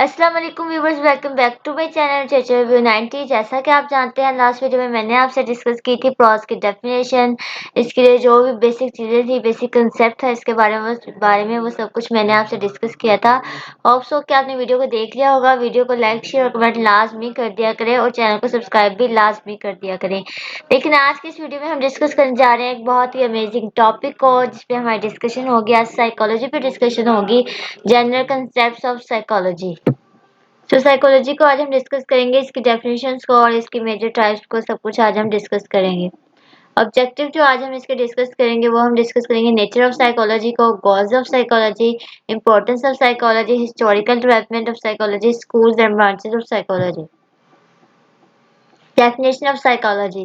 अस्सलाम वालेकुम viewers, welcome back to my channel literature review 90। जैसा कि आप जानते हैं, लास्ट वीडियो में मैंने आपसे डिस्कस की थी प्रॉज की डेफिनेशन। इसके लिए जो भी बेसिक चीज़ें थी, बेसिक कंसेप्ट था इसके बारे में वो सब कुछ मैंने आपसे डिस्कस किया था। होप सो कि आपने वीडियो को देख लिया होगा। वीडियो को लाइक शेयर और कमेंट लाजमी कर दिया करें और चैनल को सब्सक्राइब भी लाजमी कर दिया करें। लेकिन आज की इस वीडियो में हम डिस्कस करने जा रहे हैं एक बहुत ही अमेजिंग टॉपिक को, जिसपे हमारी डिस्कशन होगी। आज साइकोलॉजी पे डिस्कशन होगी, जनरल कंसेप्ट ऑफ साइकोलॉजी। तो साइकोलॉजी को आज हम डिस्कस करेंगे, इसकी डेफिनेशंस को और इसकी मेजर टाइप्स को, सब कुछ आज हम डिस्कस करेंगे। ऑब्जेक्टिव जो आज हम इसके डिस्कस करेंगे वो हम डिस्कस करेंगे नेचर ऑफ साइकोलॉजी को, goals of psychology, importance of psychology, historical development of psychology, schools and branches of psychology. Definition of psychology.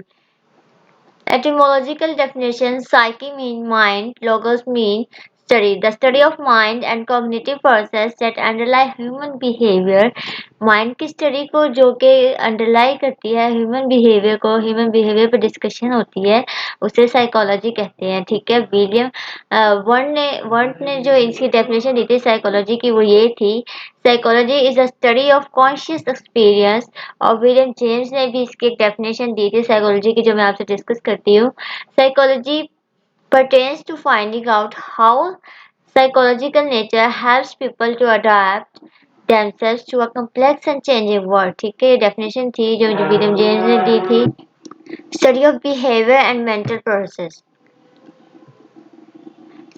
Etymological definition: Psyche means mind, logos means study. The study of mind and cognitive process that underlie human behavior. Mind की study को जो कि अंडरलाई करती है human behaviour को, human behaviour पर discussion होती है, उसे साइकोलॉजी कहते हैं। ठीक है, विलियम वर्ट ने जो इसकी डेफिनेशन दी थी साइकोलॉजी की वो ये थी: psychology is a study of conscious experience. और विलियम जेम्स ने भी इसकी एक डेफिनेशन दी थी साइकोलॉजी की, जो मैं आपसे डिस्कस करती हूँ। Psychology pertains to finding out how psychological nature helps people to adapt themselves to a complex and changing world। ठीक है, ये डेफिनेशन थी जो विलियम जेम्स ने दी थी। Study of behaviour and mental process.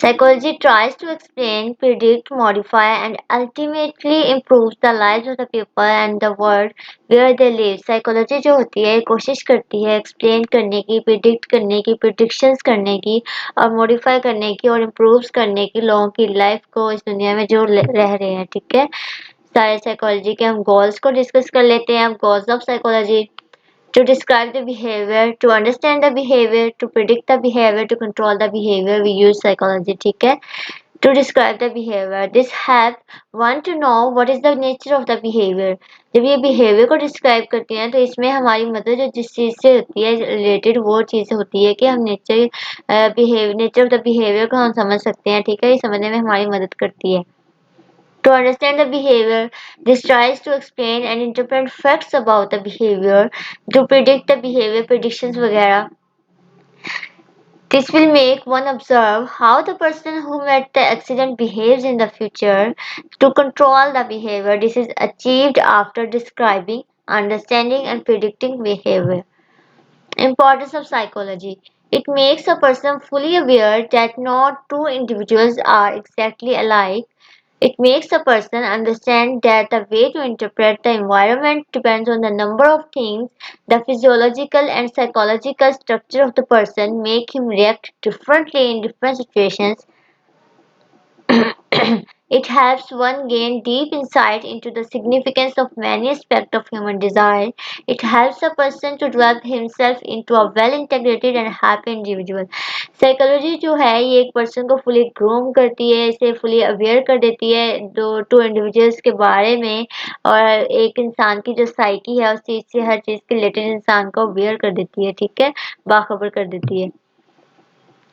Psychology tries to explain, predict, modify, and ultimately improve the lives of the people and the world where they live. Psychology जो होती है कोशिश करती है एक्सप्लेन करने की, प्रिडिक्ट करने की, प्रिडिक्शंस करने की और मॉडिफाई करने की और इम्प्रूव करने की लोगों की लाइफ को इस दुनिया में जो रह रहे हैं। ठीक है, सारे साइकोलॉजी के हम गोल्स को डिस्कस कर लेते हैं। अब goals of psychology: to describe the behavior, to understand the behavior, to predict the behavior, to control the behavior, we use psychology। ठीक है, to describe the behavior, this help one to know what is the nature of the behavior। जब ये behavior को describe करती हैं तो इसमें हमारी मदद जो जिस चीज़ से होती है related वो चीज़ होती है कि हम nature of the behavior को हम समझ सकते हैं। ठीक है, ये समझने में हमारी मदद करती है। To understand the behavior, this tries to explain and interpret facts about the behavior, to predict the behavior, predictions वगैरह। This will make one observe how the person who met the accident behaves in the future. To control the behavior, this is achieved after describing, understanding and predicting behavior. Importance of psychology: it makes a person fully aware that no two individuals are exactly alike. It makes a person understand that the way to interpret the environment depends on the number of things. The physiological and psychological structure of the person make him react differently in different situations. It helps one gain deep insight into the significance of many aspects of human desire. It helps a person to develop himself into a well-integrated and happy individual. Psychology जो है ये एक person को fully groom करती है, इसे fully aware कर देती है दो टू इंडिविजुअल्स के बारे में, और एक इंसान की जो साइकी है उस चीज़ से, हर चीज़ के रिलेटेड इंसान को अवेयर कर देती है। ठीक है, बाखबर कर देती है।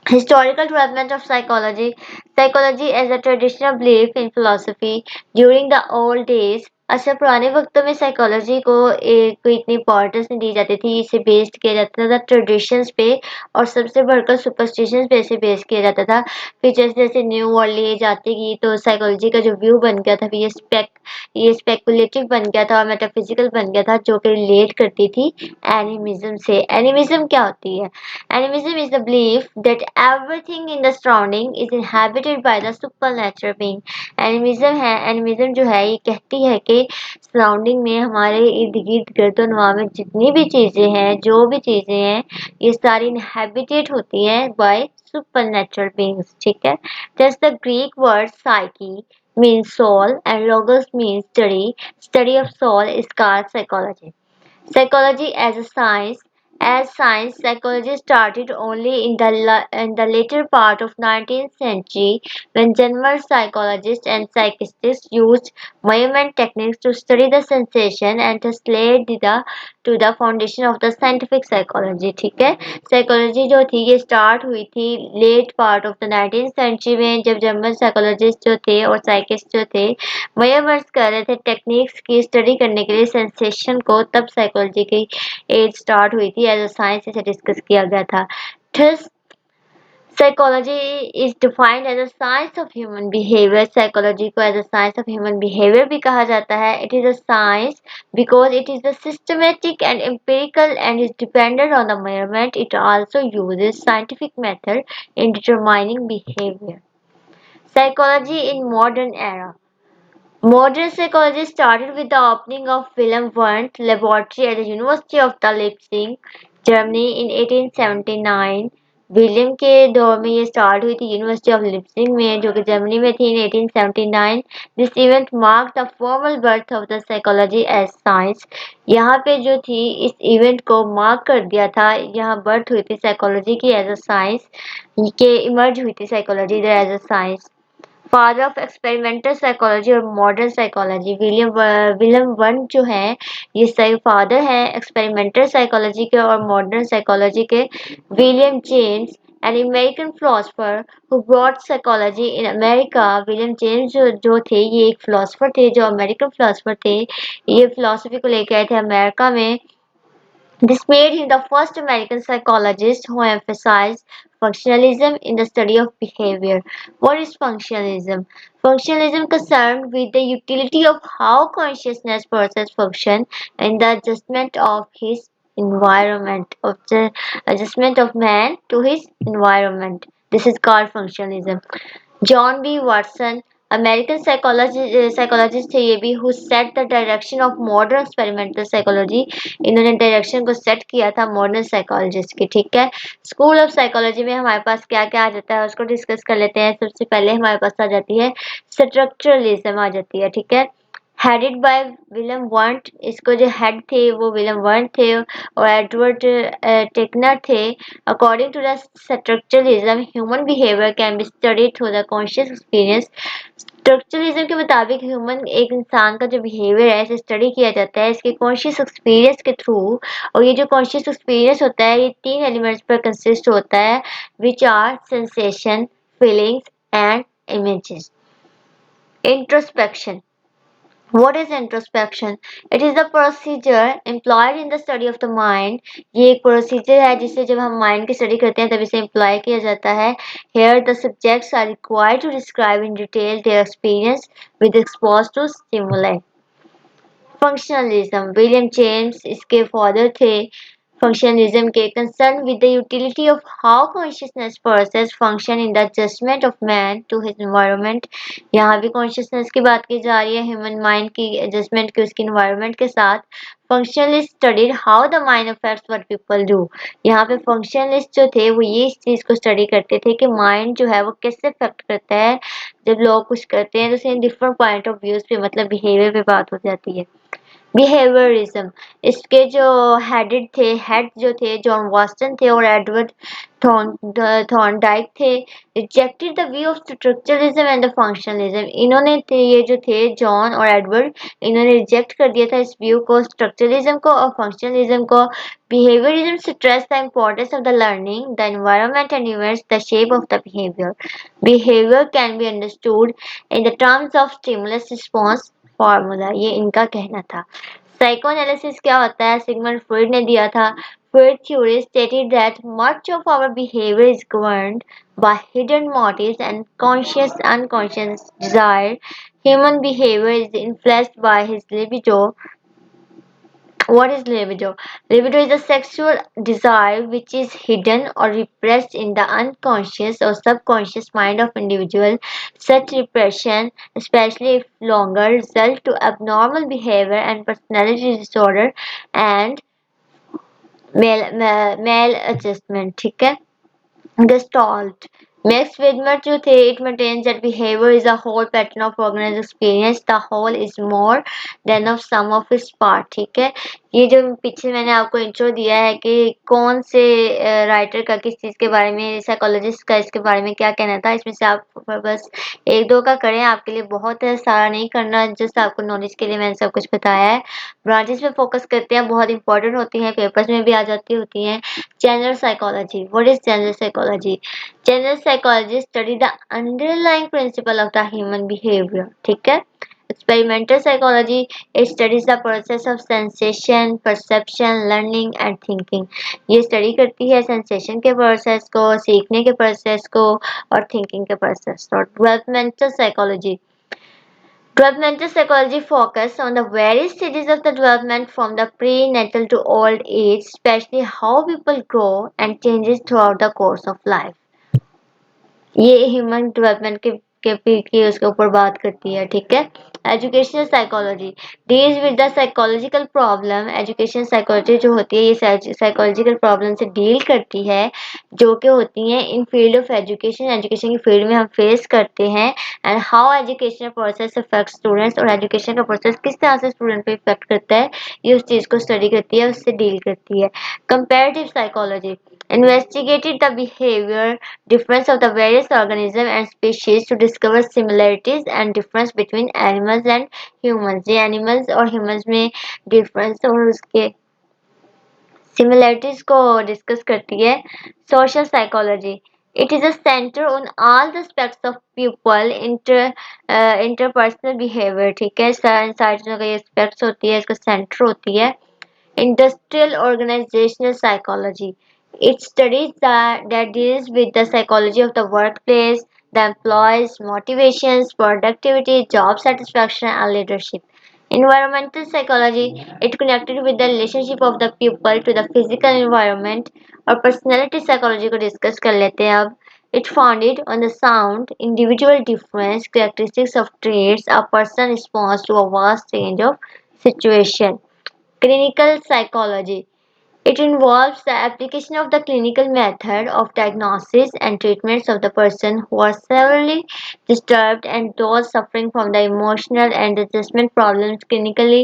Historical development of psychology. Psychology as a traditional belief in philosophy during the old days. अच्छा, पुराने वक्तों में साइकोलॉजी को इतनी इंपॉर्टेंस नहीं दी जाती थी, इसे बेस्ड किया जाता था ट्रेडिशंस पे और सबसे बढ़कर सुपरस्टिशंस पे इसे बेस किया जाता था। फिर जैसे जैसे न्यू वर्ल्ड एज आती गई तो साइकोलॉजी का जो व्यू बन गया था, फिर ये स्पेकुलेटिव बन गया था और मेटाफिजिकल बन गया था, जो कि रिलेट करती थी एनिमिज्म से। एनिमिज्म क्या होती है? Animism is the belief that everything in the surrounding is inhabited by the supernatural being। Animism जो है ये कहती है कि सराउंडिंग में हमारे इर्द गिर्द गर्दोनवा में जितनी भी चीजें हैं, जो भी चीजें हैं, ये सारी inhabited होती हैं by supernatural beings। ठीक है, just the Greek word psyche means soul and logos means study of soul is called psychology। Psychology as a science. As science, psychology started only in the later part of 19th century when German psychologists and psychiatrists used measurement techniques to study the sensation and thus laid to the foundation of the scientific psychology. ठीक है, psychology जो थी ये start हुई थी late part of the 19th century में, जब German psychologist जो थे और साइकिस्ट जो थे मेजरमेंट्स कर रहे थे टेक्निक्स की स्टडी करने के लिए सेंसेशन को, तब साइकोलॉजी की एज स्टार्ट हुई थी, एज अ साइंस इसे डिस्कस किया गया था. Thus, psychology is defined as a science of human behavior. Psychology को as a science of human behavior भी कहा जाता है. It is a science because it is the systematic and empirical and is dependent on the measurement. It also uses scientific method in determining behavior. Psychology in modern era. Modern psychology started with the opening of Wilhelm Wundt Laboratory at the University of Leipzig, Germany in 1879. William के दौर में ये start हुई थी university of lip sync में, जो कि Germany में थी in 1879. This event mark the formal birth of the psychology as science. यहाँ पे जो थी इस इवेंट को मार्क कर दिया था, यहाँ बर्थ हुई थी साइकोलॉजी की एज अ साइंस, के इमर्ज हुई थी psychology as a science. Father of experimental psychology और मॉडर्न साइकोलॉजी. विलियम वंड जो है ये सही फादर हैं एक्सपेरिमेंटल साइकोलॉजी के और मॉडर्न साइकोलॉजी के. William James an American philosopher who brought psychology in America. William James जो थे ये एक फिलोसफर थे जो अमेरिकन फिलोसफर थे, ये फिलोसफी को लेके आए थे अमेरिका में. This made him the first American psychologist who emphasized functionalism in the study of behavior. What is functionalism? Functionalism concerned with the utility of how consciousness process function and the adjustment of his environment, of the adjustment of man to his environment. This is called functionalism. John B. Watson, American psychologist थे ये भी, who set the direction of modern experimental psychology. इन्होंने direction को set किया था modern psychologist की. ठीक है, स्कूल ऑफ साइकोलॉजी में हमारे पास क्या क्या आ जाता है उसको डिस्कस कर लेते हैं. सबसे पहले हमारे पास आ जाती है स्ट्रक्चरलिज्म आ जाती है. ठीक है, हेडेड बाय विलियम वंट. इसको जो हेड थे वो विलियम वंट थे और एडवर्ड टेकनर थे. According to the structuralism human behaviour can be studied through the conscious experience. Structuralism के मुताबिक ह्यूमन एक इंसान का जो बिहेवियर है इसे स्टडी किया जाता है इसके कॉन्शियस एक्सपीरियंस के थ्रू. और ये जो कॉन्शियस एक्सपीरियंस होता है ये 3 एलिमेंट्स पर कंसिस्ट होता है, which are sensation, feelings and images. Introspection. What is introspection? It is the procedure employed in the study of the mind. ये एक प्रोसीजर है जिससे जब हम माइंड की स्टडी करते हैं तब इसे एम्प्लॉय किया जाता है. Here the subjects are required to describe in detail their experience with exposed to stimuli. Functionalism. William James इसके फादर थे फंक्शनलिज्म के. Concern with the utility of how consciousness process function in the adjustment of man to his environment. यहाँ भी consciousness की बात की जा रही है, ह्यूमन माइंड की एडजस्टमेंट की उसकी एनवायरनमेंट के साथ. Functionalist studied how the mind affects what people do. यहाँ पे फंक्शनलिस्ट जो थे वो ये इस चीज को स्टडी करते थे कि माइंड जो है वो कैसे अफेक्ट करता है जब लोग कुछ करते हैं, तो same different point of views पे मतलब बिहेवियर पे बात हो जाती है. बिहेवियरिज्म. इसके जो हेड जो थे जॉन वास्टन थे और एडवर्ड थॉर्नडाइक थे. Rejected the view of structuralism and the functionalism. इन्होंने ये जो थे जॉन और एडवर्ड, इन्होंने रिजेक्ट कर दिया था इस व्यू को, स्ट्रक्चरलिज्म को और फंक्शनलिज्म को. Behaviourism stress the importance of the learning, the environment and events, the shape of the behavior. Behavior can be understood in the terms of stimulus response formula, ये इनका कहना था. साइकोएनालिसिस क्या होता है सिगमंड फ्रॉइड ने दिया था. Freud theory stated that much of our behavior is governed by hidden motives and conscious unconscious desire. Human behavior is influenced by his libido. What is libido? Libido is a sexual desire which is hidden or repressed in the unconscious or subconscious mind of individual. Such repression, especially if longer, result to abnormal behavior and personality disorder and maladjustment. ठीक है, Gestalt. Max Widmer जो थे, it maintains that behavior is a whole pattern of organized experience. The whole is more than of sum of its part. ठीक है, ये जो पीछे मैंने आपको इंट्रो दिया है कि कौन से राइटर का किस चीज़ के बारे में, साइकोलॉजिस्ट का इसके बारे में क्या कहना था, इसमें से आप बस एक दो का करें, आपके लिए बहुत है, सारा नहीं करना, जस्ट आपको नॉलेज के लिए मैंने सब कुछ बताया है। ब्रांचेस पे फोकस करते हैं, बहुत इंपॉर्टेंट होती हैं, पेपर्स में भी आ जाती होती हैं। General psychology, what is general psychology? General psychology study the underlying principle of the human behaviour, ठीक है। Experimental psychology, it studies the process of sensation, perception, learning and thinking. ये स्टडी करती है सेंसेशन के प्रोसेस को, सीखने के process को और थिंकिंग के प्रोसेस को। Developmental psychology, developmental psychology focus on the various stages of the development from the prenatal to old age, especially how people grow and changes throughout the course of life. ये human development के उसके ऊपर बात करती है, ठीक है। Educational psychology deals with the psychological problem. Education psychology जो होती है ये साइकोलॉजिकल प्रॉब्लम से डील करती है जो कि होती हैं इन फील्ड ऑफ एजुकेशन, एजुकेशन की फील्ड में हम फेस करते हैं। And how educational process affect students, और एजुकेशन का प्रोसेस किस तरह से स्टूडेंट पे इफेक्ट करता है, ये उस चीज़ को स्टडी करती है, उससे डील करती है। Comparative psychology investigated the behavior difference of the various organisms and species to discover similarities and difference between animals and humans। ये animals और humans में difference और उसके similarities को discuss करती है। social psychology, it is a center on all the aspects of people interpersonal behavior, ठीक है। सारी चीज़ों का ये aspects होती है, इसका center होती है। Industrial organizational psychology, it studies that deals with the psychology of the workplace, the employees, motivations, productivity, job satisfaction, and leadership. Environmental psychology, it connected with the relationship of the people to the physical environment। और personality psychology को discuss कर लेते हैं अब। It founded on the sound, individual difference, characteristics of traits a person responds to a vast range of situation। Clinical psychology, it involves the application of the clinical method of diagnosis and treatments of the person who are severely disturbed and those suffering from the emotional and adjustment problems। clinically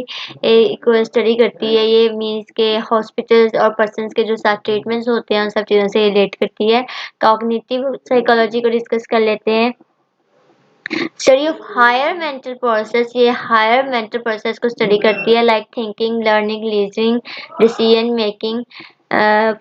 को study करती है, ये means के hospitals और persons के जो साथ treatments होते हैं उन सब चीज़ों से रिलेट करती है। कॉग्निटिव साइकोलॉजी को डिस्कस कर लेते हैं। Study of higher mental process, ये हायर मेंटल प्रोसेस को स्टडी करती है, like thinking, learning, reasoning, decision making.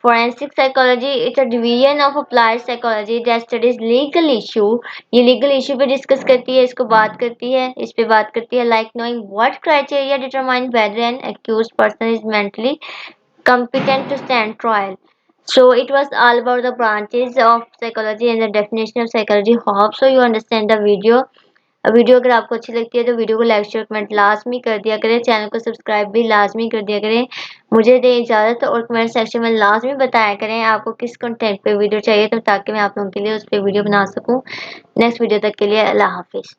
Forensic psychology, it's a division of applied psychology that studies legal issue. ये लीगल इशू पे डिस्कस करती है, इसको बात करती है, इस पे बात करती है, like knowing what criteria determine whether N accused person is mentally competent to stand trial। So it was all about the branches of psychology and the definition of psychology। Hope so you understand the video। Video अगर आपको अच्छी लगती है तो video को like share comment लाजमी कर दिया करें, चैनल को सब्सक्राइब भी लाजमी कर दिया करें। मुझे दें इजाज़त और कमेंट सेक्शन में लाजमी बताया करें आपको किस कंटेंट पे वीडियो चाहिए, तो ताकि मैं आप लोगों के लिए उस पर वीडियो बना सकूं। नेक्स्ट वीडियो तक के लिए अल्लाह हाफिज़।